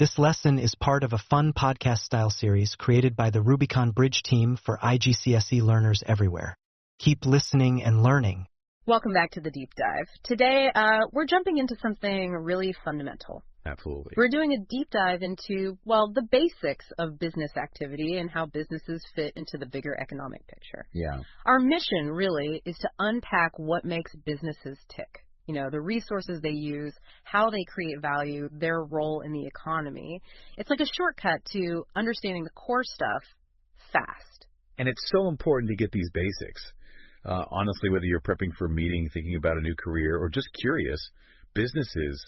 This lesson is part of a fun podcast-style series created by the Rubicon Bridge team for IGCSE learners everywhere. Keep listening and learning. Welcome back to the Deep Dive. Today, we're jumping into something really fundamental. Absolutely. We're doing a deep dive into, well, the basics of business activity and how businesses fit into the bigger economic picture. Yeah. Our mission, really, is to unpack what makes businesses tick. You know, the resources they use, how they create value, their role in the economy. It's like a shortcut to understanding the core stuff fast. And it's so important to get these basics. Honestly, whether you're prepping for a meeting, thinking about a new career, or just curious, businesses,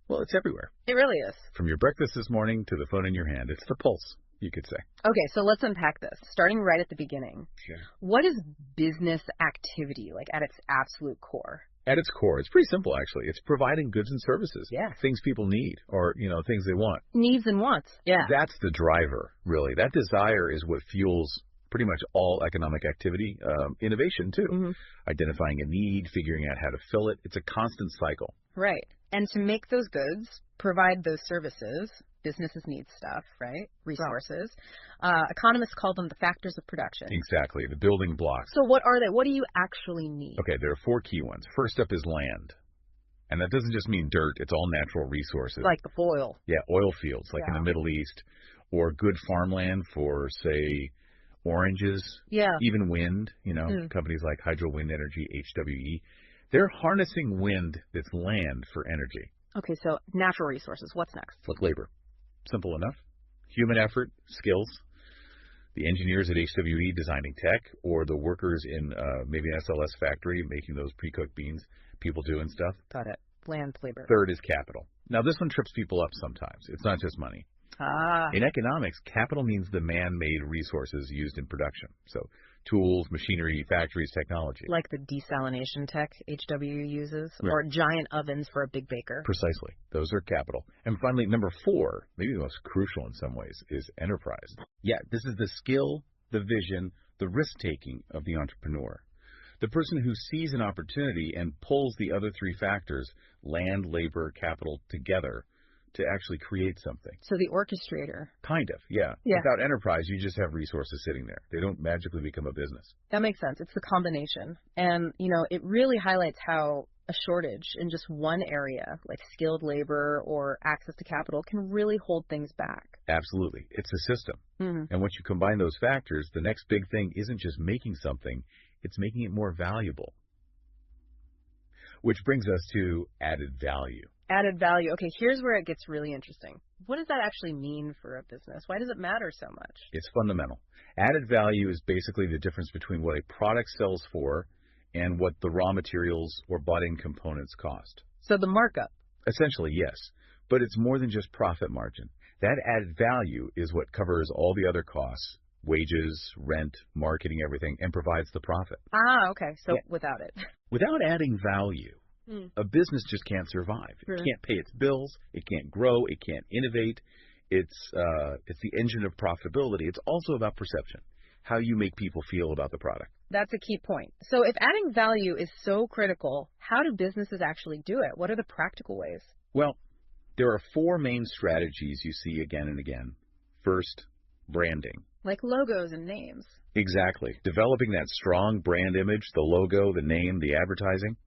well, it's everywhere. It really is. From your breakfast this morning to the phone in your hand. It's the pulse, you could say. Okay, so let's unpack this, starting right at the beginning. Sure. What is business activity, like at its absolute core? At its core, it's pretty simple, actually. It's providing goods and services. Yeah. Things people need or, things they want. Needs and wants. Yeah. That's the driver, really. That desire is what fuels pretty much all economic activity, innovation, too. Mm-hmm. Identifying a need, figuring out how to fill it. It's a constant cycle. Right. And to make those goods, provide those services, businesses need stuff, right? Resources. Economists call them the factors of production. Exactly, the building blocks. So what are they? What do you actually need? Okay, there are 4 key ones. First up is land. And that doesn't just mean dirt, it's all natural resources. Like the oil. Yeah, oil fields, like in the Middle East, or good farmland for, say, oranges. Yeah. Even wind, companies like Hydro Wind Energy, HWE. They're harnessing wind that's land for energy. Okay, so natural resources. What's next? Like labor. Simple enough. Human effort, skills. The engineers at HWE designing tech, or the workers in maybe an SLS factory making those pre-cooked beans people doing stuff. Got it. Land, labor. Third is capital. Now, this one trips people up sometimes. It's not just money. In economics, capital means the man-made resources used in production. So tools, machinery, factories, technology. Like the desalination tech HW uses, Right. or giant ovens for a big baker. Precisely. Those are capital. And finally, number 4, maybe the most crucial in some ways, is enterprise. Yeah, this is the skill, the vision, the risk-taking of the entrepreneur. The person who sees an opportunity and pulls the other 3 factors, land, labor, capital, together to actually create something. So the orchestrator. Kind of, yeah. Without enterprise, you just have resources sitting there. They don't magically become a business. That makes sense. It's the combination. And, it really highlights how a shortage in just one area, like skilled labor or access to capital, can really hold things back. Absolutely. It's a system. Mm-hmm. And once you combine those factors, the next big thing isn't just making something, it's making it more valuable. Which brings us to added value. Added value. Okay, here's where it gets really interesting. What does that actually mean for a business? Why does it matter so much? It's fundamental. Added value is basically the difference between what a product sells for and what the raw materials or bought-in components cost. So the markup. Essentially, yes. But it's more than just profit margin. That added value is what covers all the other costs, wages, rent, marketing, everything, and provides the profit. Okay. So without it. Without adding value, a business just can't survive. It can't pay its bills. It can't grow. It can't innovate. It's the engine of profitability. It's also about perception, how you make people feel about the product. That's a key point. So if adding value is so critical, how do businesses actually do it? What are the practical ways? Well, there are 4 main strategies you see again and again. First, branding. Like logos and names. Exactly. Developing that strong brand image, the logo, the name, the advertising.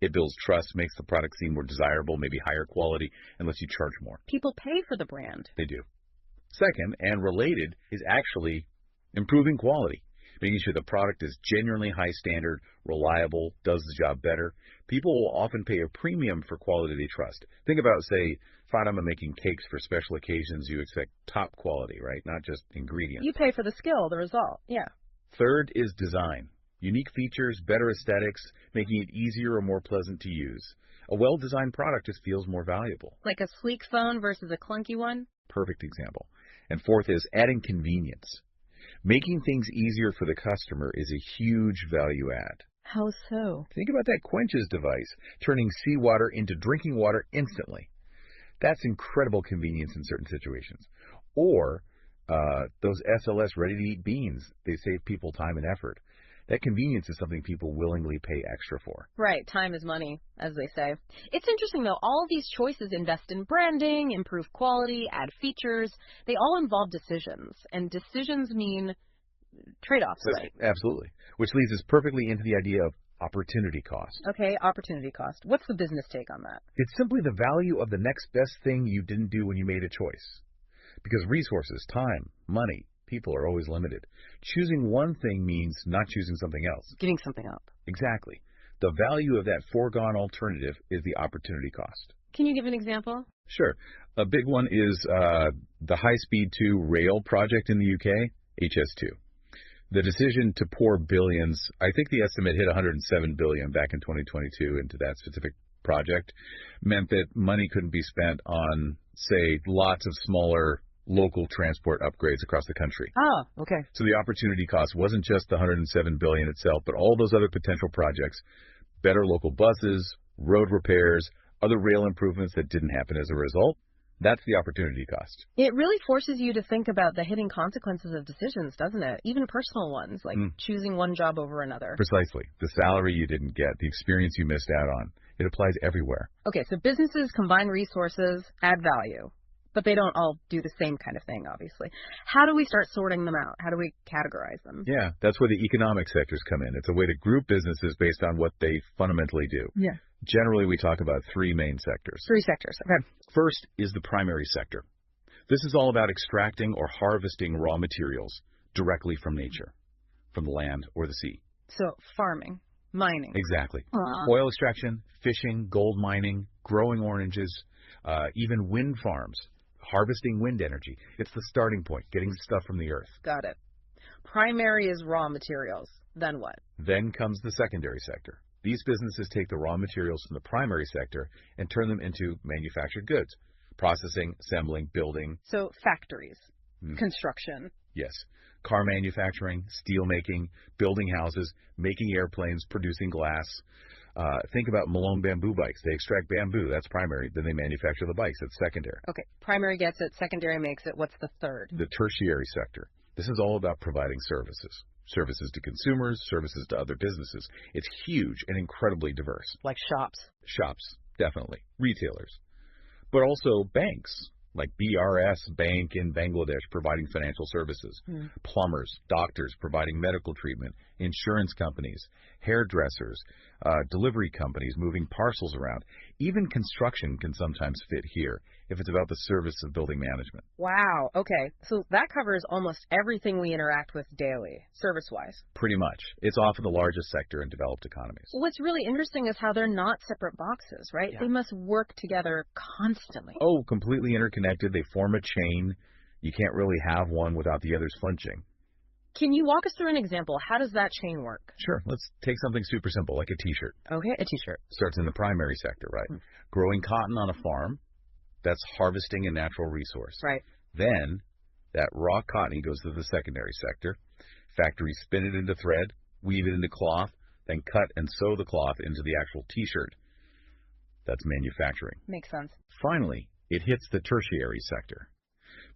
It builds trust, makes the product seem more desirable, maybe higher quality, and lets you charge more. People pay for the brand. They do. Second, and related, is actually improving quality, making sure the product is genuinely high standard, reliable, does the job better. People will often pay a premium for quality they trust. Think about, say, Fatima making cakes for special occasions. You expect top quality, right? Not just ingredients. You pay for the skill, the result. Yeah. Third is design. Unique features, better aesthetics, making it easier or more pleasant to use. A well-designed product just feels more valuable. Like a sleek phone versus a clunky one? Perfect example. And fourth is adding convenience. Making things easier for the customer is a huge value add. How so? Think about that Quenches device, turning seawater into drinking water instantly. That's incredible convenience in certain situations. Or those SLS ready-to-eat beans, they save people time and effort. That convenience is something people willingly pay extra for. Right. Time is money, as they say. It's interesting, though. All of these choices invest in branding, improve quality, add features. They all involve decisions. And decisions mean trade-offs, right? Absolutely. Which leads us perfectly into the idea of opportunity cost. Okay, opportunity cost. What's the business take on that? It's simply the value of the next best thing you didn't do when you made a choice. Because resources, time, money, people are always limited. Choosing one thing means not choosing something else. Giving something up. Exactly. The value of that foregone alternative is the opportunity cost. Can you give an example? Sure. A big one is the High-Speed 2 rail project in the UK, HS2. The decision to pour billions, I think the estimate hit 107 billion back in 2022 into that specific project, meant that money couldn't be spent on, say, lots of smaller local transport upgrades across the country. Oh, okay. So the opportunity cost wasn't just the 107 billion itself, but all those other potential projects, better local buses, road repairs, other rail improvements that didn't happen as a result. That's the opportunity cost. It really forces you to think about the hidden consequences of decisions, doesn't it? Even personal ones, like choosing one job over another. Precisely. The salary you didn't get, the experience you missed out on. It applies everywhere. Okay, so businesses combine resources, add value, but they don't all do the same kind of thing, obviously. How do we start sorting them out? How do we categorize them? Yeah, that's where the economic sectors come in. It's a way to group businesses based on what they fundamentally do. Yeah. Generally, we talk about three main sectors. Three sectors, okay. First is the primary sector. This is all about extracting or harvesting raw materials directly from nature, from the land or the sea. So farming, mining. Exactly. Oil extraction, fishing, gold mining, growing oranges, even wind farms, harvesting wind energy. It's the starting point, getting stuff from the earth. Got it. Primary is raw materials. Then what? Then comes the secondary sector. These businesses take the raw materials from the primary sector and turn them into manufactured goods, processing, assembling, building. So factories, construction. Yes. Car manufacturing, steel making, building houses, making airplanes, producing glass. Think about Malone bamboo bikes. They extract bamboo. That's primary. Then they manufacture the bikes. That's secondary. Okay. Primary gets it. Secondary makes it. What's the third? The tertiary sector. This is all about providing services. Services to consumers, services to other businesses. It's huge and incredibly diverse. Like shops. Shops, definitely. Retailers. But also banks, like BRS Bank in Bangladesh providing financial services. Plumbers, doctors providing medical treatment. Insurance companies, hairdressers, delivery companies moving parcels around. Even construction can sometimes fit here if it's about the service of building management. Wow. Okay. So that covers almost everything we interact with daily, service-wise. Pretty much. It's often the largest sector in developed economies. What's really interesting is how they're not separate boxes, right? Yeah. They must work together constantly. Oh, completely interconnected. They form a chain. You can't really have one without the others flinching. Can you walk us through an example? How does that chain work? Sure. Let's take something super simple, like a T-shirt. Okay, a T-shirt. Starts in the primary sector, right? Growing cotton on a farm, that's harvesting a natural resource. Right. Then that raw cotton goes to the secondary sector. Factories spin it into thread, weave it into cloth, then cut and sew the cloth into the actual T-shirt. That's manufacturing. Makes sense. Finally, it hits the tertiary sector.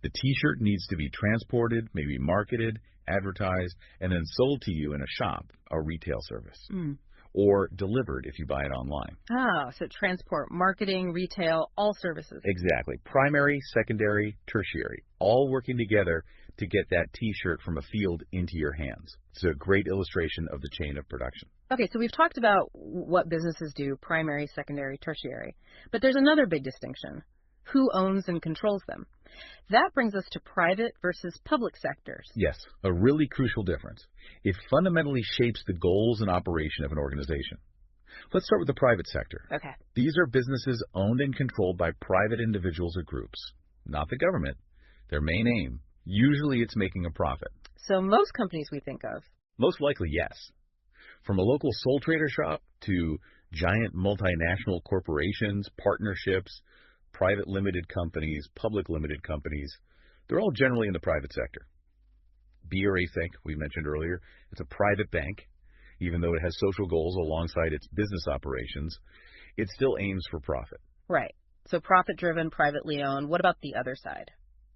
The T-shirt needs to be transported, maybe marketed, advertised, and then sold to you in a shop, a retail service, or delivered if you buy it online. Ah, so transport, marketing, retail, all services. Exactly. Primary, secondary, tertiary, all working together to get that T-shirt from a field into your hands. It's a great illustration of the chain of production. Okay, so we've talked about what businesses do, primary, secondary, tertiary. But there's another big distinction. Who owns and controls them? That brings us to private versus public sectors. Yes, a really crucial difference. It fundamentally shapes the goals and operation of an organization. Let's start with the private sector. Okay. These are businesses owned and controlled by private individuals or groups, not the government. Their main aim, usually it's making a profit. So most companies we think of. Most likely, yes. From a local sole trader shop to giant multinational corporations, partnerships, private limited companies, public limited companies, they're all generally in the private sector. Think, we mentioned earlier, it's a private bank. Even though it has social goals alongside its business operations, it still aims for profit. Right. So profit-driven, privately owned. What about the other side?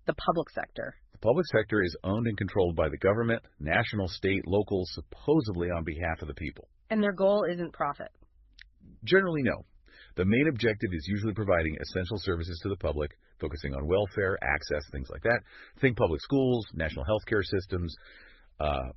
The public sector. The Public sector is owned and controlled by the government, national, state, local, supposedly on behalf of the people. And their goal isn't profit. Generally, no. The main objective is usually providing essential services to the public, focusing on welfare, access, things like that. Think public schools, national health care systems,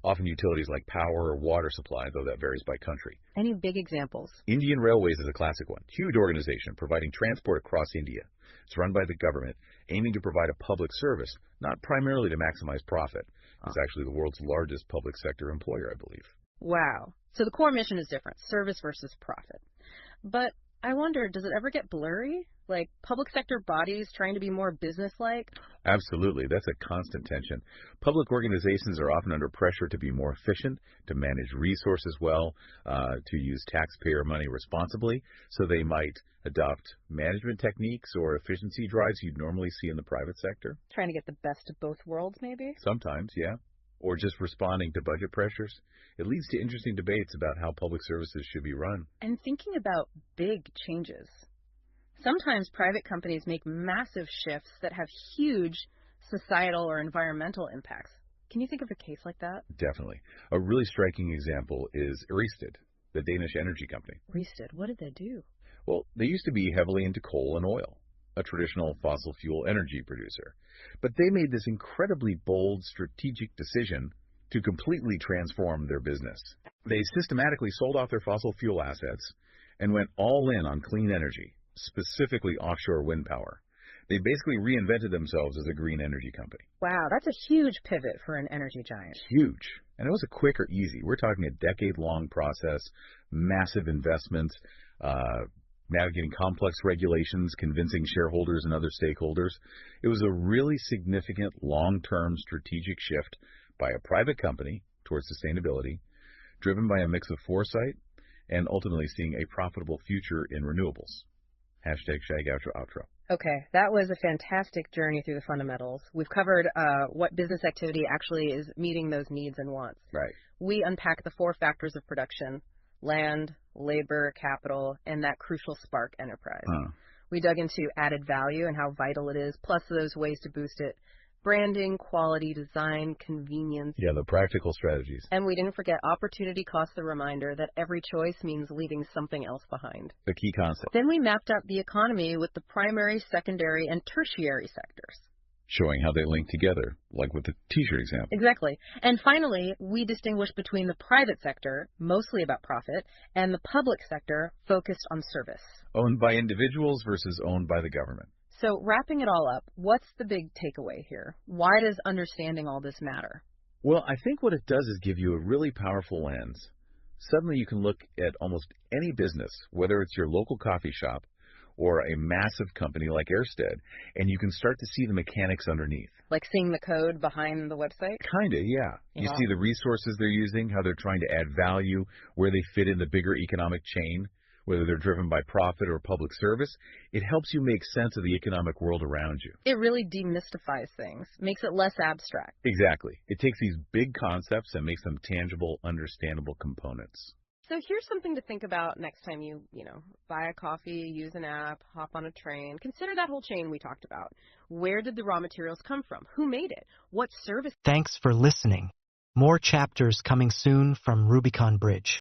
often utilities like power or water supply, though that varies by country. Any big examples? Indian Railways is a classic one. Huge organization providing transport across India. It's run by the government, aiming to provide a public service, not primarily to maximize profit. It's actually the world's largest public sector employer, I believe. Wow. So the core mission is different, service versus profit. But I wonder, does it ever get blurry? Like public sector bodies trying to be more business-like? Absolutely. That's a constant tension. Public organizations are often under pressure to be more efficient, to manage resources well, to use taxpayer money responsibly. So they might adopt management techniques or efficiency drives you'd normally see in the private sector. Trying to get the best of both worlds, maybe? Sometimes, yeah. Or just responding to budget pressures. It leads to interesting debates about how public services should be run. And thinking about big changes. Sometimes private companies make massive shifts that have huge societal or environmental impacts. Can you think of a case like that? Definitely. A really striking example is Ørsted, the Danish energy company. Ørsted, what did they do? Well, they used to be heavily into coal and oil, a traditional fossil fuel energy producer. But they made this incredibly bold strategic decision to completely transform their business. They systematically sold off their fossil fuel assets and went all in on clean energy, specifically offshore wind power. They basically reinvented themselves as a green energy company. Wow, that's a huge pivot for an energy giant. Huge. And it wasn't quick or easy. We're talking a decade-long process, massive investments, navigating complex regulations, convincing shareholders and other stakeholders. It was a really significant long-term strategic shift by a private company towards sustainability, driven by a mix of foresight and ultimately seeing a profitable future in renewables. Hashtag shag outro. Okay, that was a fantastic journey through the fundamentals. We've covered what business activity actually is meeting those needs and wants. Right. We unpack the 4 factors of production: land, labor, capital, and that crucial spark, enterprise. We dug into added value and how vital it is, plus those ways to boost it: branding, quality, design, convenience. Yeah, the practical strategies. And we didn't forget opportunity cost, the reminder that every choice means leaving something else behind. The key concept. Then we mapped out the economy with the primary, secondary, and tertiary sectors, showing how they link together, like with the t-shirt example. Exactly. And finally, we distinguished between the private sector, mostly about profit, and the public sector, focused on service. Owned by individuals versus owned by the government. So wrapping it all up, what's the big takeaway here? Why does understanding all this matter? Well, I think what it does is give you a really powerful lens. Suddenly you can look at almost any business, whether it's your local coffee shop or a massive company like Ørsted, and you can start to see the mechanics underneath. Like seeing the code behind the website? Kinda, yeah. You see the resources they're using, how they're trying to add value, where they fit in the bigger economic chain, whether they're driven by profit or public service. It helps you make sense of the economic world around you. It really demystifies things, makes it less abstract. Exactly. It takes these big concepts and makes them tangible, understandable components. So here's something to think about next time you buy a coffee, use an app, hop on a train. Consider that whole chain we talked about. Where did the raw materials come from? Who made it? What service? Thanks for listening. More chapters coming soon from Rubicon Bridge.